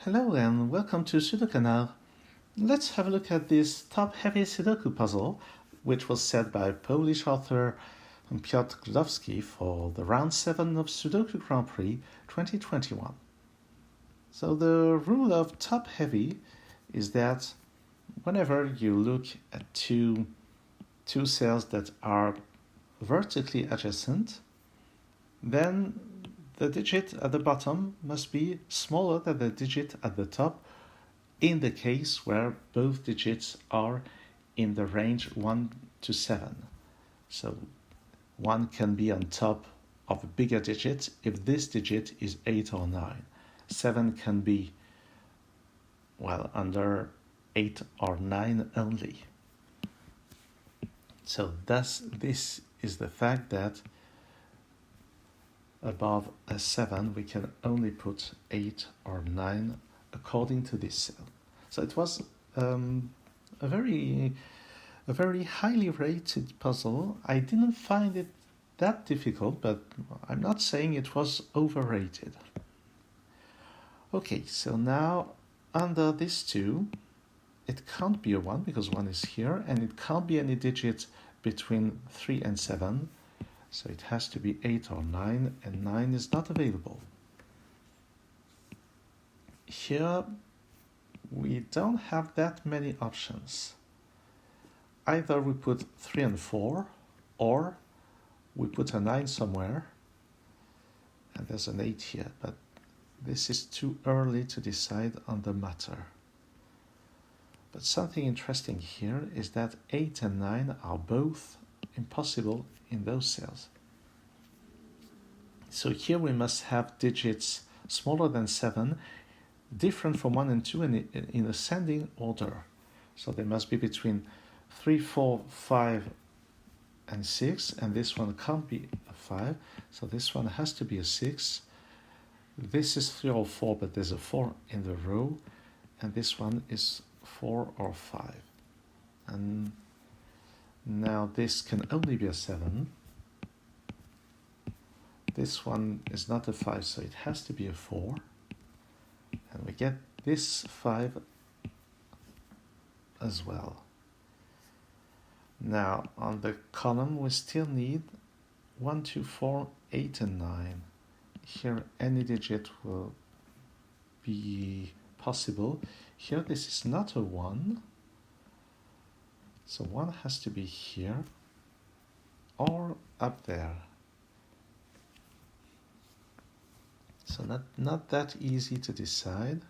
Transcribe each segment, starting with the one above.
Hello and welcome to Sudoku. Let's have a look at this top-heavy Sudoku puzzle, which was set by Polish author Piotr Gdowski for the round 7 of Sudoku Grand Prix 2021. So the rule of top-heavy is that whenever you look at two cells that are vertically adjacent, then the digit at the bottom must be smaller than the digit at the top in the case where both digits are in the range 1 to 7. So 1 can be on top of a bigger digit if this digit is 8 or 9. 7 can be, under 8 or 9 only. So thus this is the fact that above a 7 we can only put 8 or 9 according to this cell. So it was a very highly rated puzzle. I didn't find it that difficult, but I'm not saying it was overrated. Okay, so now under this 2, it can't be a 1 because 1 is here, and it can't be any digit between 3 and 7. So it has to be 8 or 9, and 9 is not available. Here we don't have that many options. Either we put 3 and 4, or we put a 9 somewhere, and there's an 8 here, but this is too early to decide on the matter. But something interesting here is that 8 and 9 are both impossible in those cells. So here we must have digits smaller than 7, different from 1 and 2 and in ascending order. So they must be between 3, 4, 5 and 6, and this one can't be a 5, so this one has to be a 6. This is 3 or 4, but there's a 4 in the row, and this one is 4 or 5. And now this can only be a 7. This one is not a 5, so it has to be a 4. And we get this 5 as well. Now on the column we still need 1, 2, 4, 8 and 9. Here any digit will be possible. Here this is not a 1. So 1 has to be here or up there. So not that easy to decide.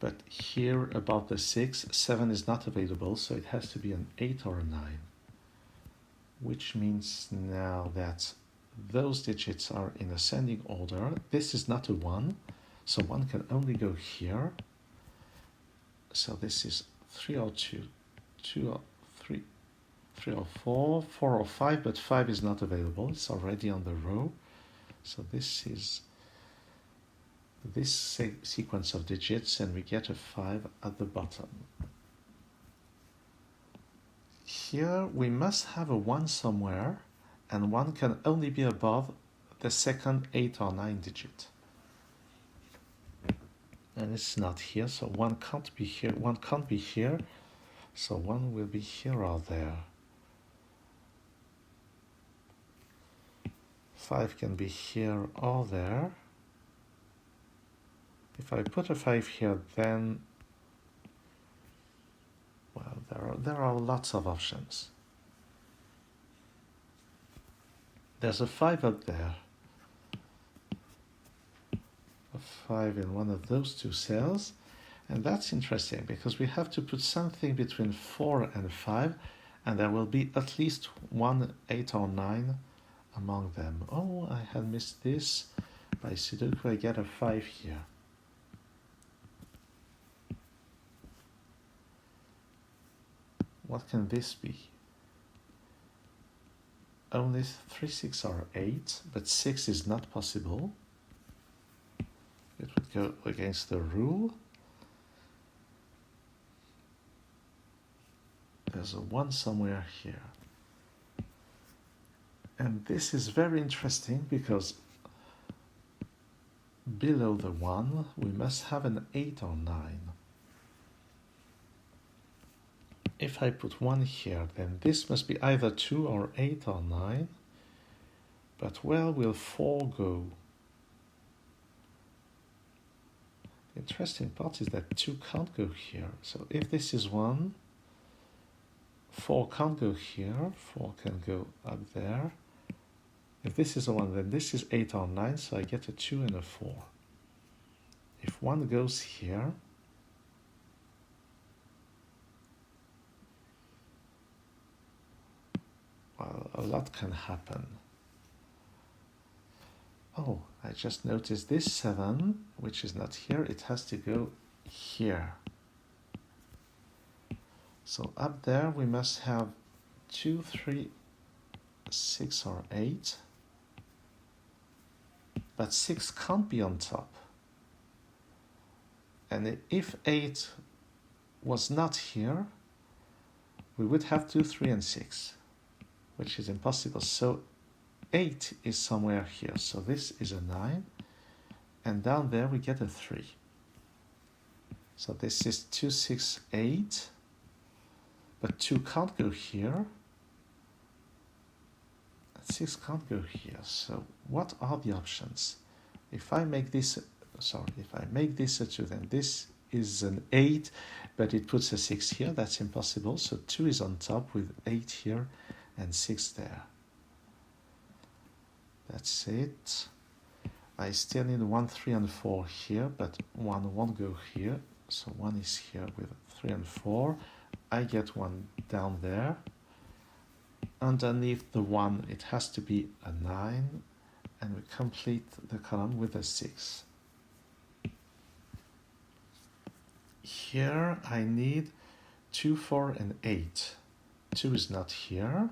But here above the 6, 7 is not available, so it has to be an 8 or a 9. Which means now that those digits are in ascending order. This is not a 1, so 1 can only go here. So this is 3 or 2, 2 or 3, 3 or 4, 4 or 5, but 5 is not available. It's already on the row. So this is this sequence of digits, and we get a 5 at the bottom. Here we must have a 1 somewhere, and 1 can only be above the second 8 or 9 digit. And it's not here, so 1 can't be here. 1 can't be here, so 1 will be here or there. 5 can be here or there. If I put a 5 here, then, there are lots of options. There's a 5 up there. A 5 in one of those 2 cells. And that's interesting because we have to put something between 4 and 5, and there will be at least 1, 8 or 9 among them. Oh, I had missed this. By Sudoku, I get a 5 here. What can this be? Only 3, 6 or 8, but 6 is not possible. It would go against the rule. There's a 1 somewhere here. And this is very interesting because below the 1, we must have an 8 or 9. If I put 1 here, then this must be either 2 or 8 or 9. But where will 4 go? The interesting part is that 2 can't go here. So if this is 1, 4 can't go here, 4 can go up there. If this is a 1, then this is 8 or 9, so I get a 2 and a 4. If 1 goes here, well, a lot can happen. Oh, I just noticed this 7, which is not here, it has to go here. So up there we must have 2, 3, 6 or 8. But 6 can't be on top. And if 8 was not here, we would have 2, 3 and 6, which is impossible. So 8 is somewhere here. So this is a 9. And down there we get a 3. So this is 2, 6, 8. But 2 can't go here. And 6 can't go here. So what are the options? If I make this, if I make this a 2, then this is an 8, but it puts a 6 here. That's impossible. So 2 is on top with 8 here and 6 there. That's it. I still need 1, 3 and 4 here, but 1 won't go here. So 1 is here with 3 and 4. I get 1 down there. Underneath the 1, it has to be a 9. And we complete the column with a 6. Here I need 2, 4 and 8. 2 is not here.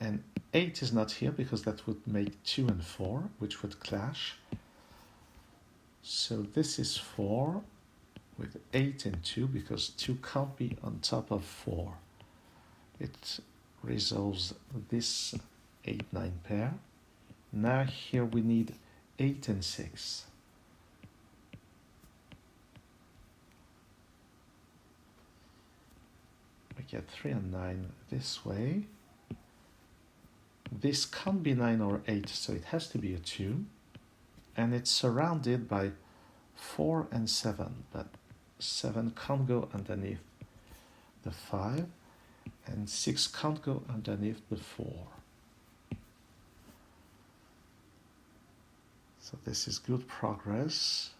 And 8 is not here because that would make 2 and 4, which would clash. So this is 4 with 8 and 2 because 2 can't be on top of 4. It resolves this 8, 9 pair. Now here we need 8 and 6. We get 3 and 9 this way. This can't be 9 or 8, so it has to be a 2. And it's surrounded by 4 and 7, but 7 can't go underneath the 5, and 6 can't go underneath the 4. So this is good progress.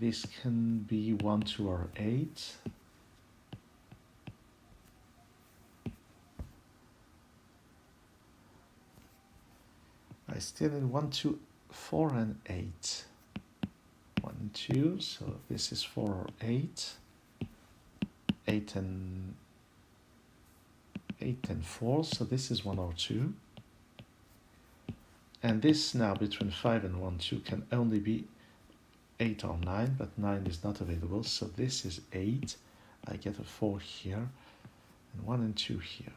This can be 1, 2, or 8. I still need 1, 2, 4 and 8. 1, 2, so this is 4 or 8. 8 and 4, so this is 1 or 2. And this now between 5 and 1, 2 can only be 8 or 9, but 9 is not available, so this is 8. I get a 4 here, and 1 and 2 here.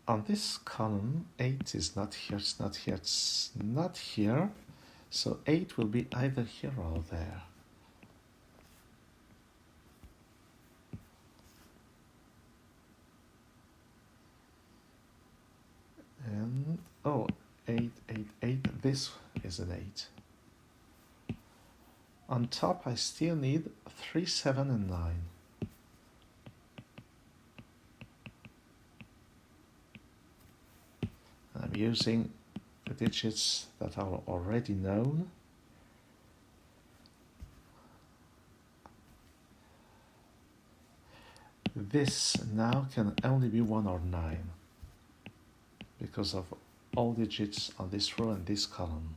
On this column, 8 is not here, it's not here, it's not here. So 8 will be either here or there. And, 8, 8, 8, this is an 8. On top, I still need 3, 7, and 9. I'm using the digits that are already known. This now can only be 1 or 9 because of all digits on this row and this column.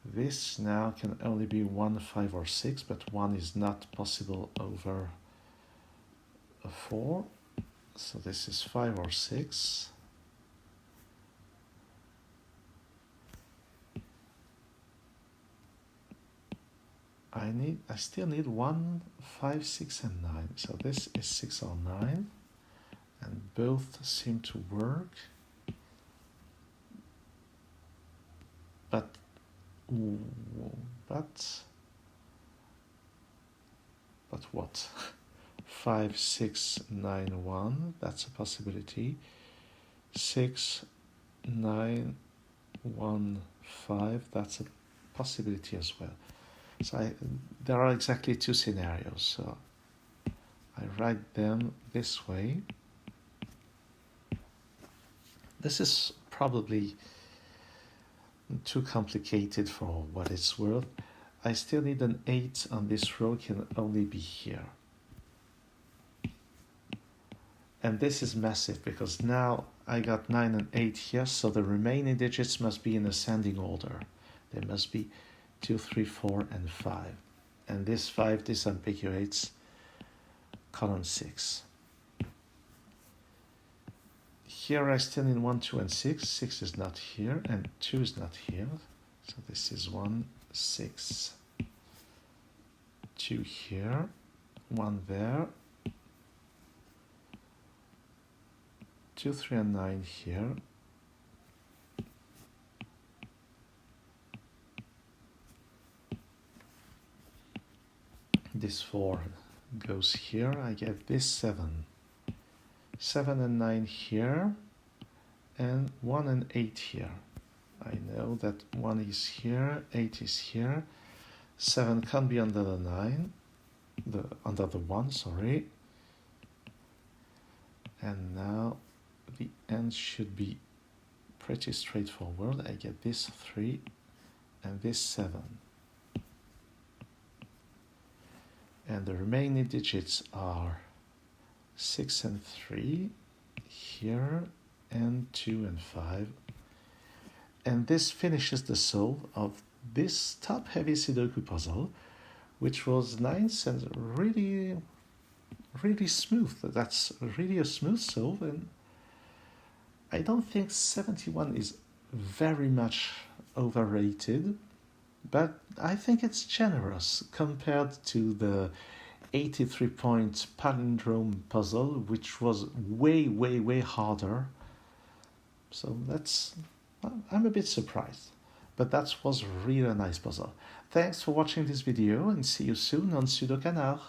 This now can only be 1, 5, or 6, but 1 is not possible over a 4. So this is 5 or 6. I still need 1, 5, 6, and 9. So this is 6 or 9, and both seem to work. But what? 5, 6, 9, 1. That's a possibility. 6, 9, 1, 5. That's a possibility as well. So there are exactly two scenarios. So I write them this way. This is probably too complicated for what it's worth. I still need an 8 on this row, can only be here. And this is massive because now I got 9 and 8 here, so the remaining digits must be in ascending order. They must be 2, 3, 4, and 5. And this 5 disambiguates column 6. Here I still need 1, 2, and 6. 6 is not here, and 2 is not here. So this is 1, 6. 2 here, 1 there. 2, 3, and 9 here. This 4 goes here. I get this 7. 7 and 9 here, and 1 and 8 here. I know that 1 is here, 8 is here. 7 can't be under the 9, under the 1, sorry. And now the end should be pretty straightforward. I get this 3 and this 7. And the remaining digits are 6 and 3 here, and 2 and 5. And this finishes the solve of this top-heavy Sudoku puzzle, which was nice and really smooth. That's really a smooth solve, and I don't think 71 is very much overrated, but I think it's generous compared to the 83-point palindrome puzzle, which was way harder. So I'm a bit surprised, but that was really a nice puzzle. Thanks for watching this video, and see you soon on Sudoku Canard.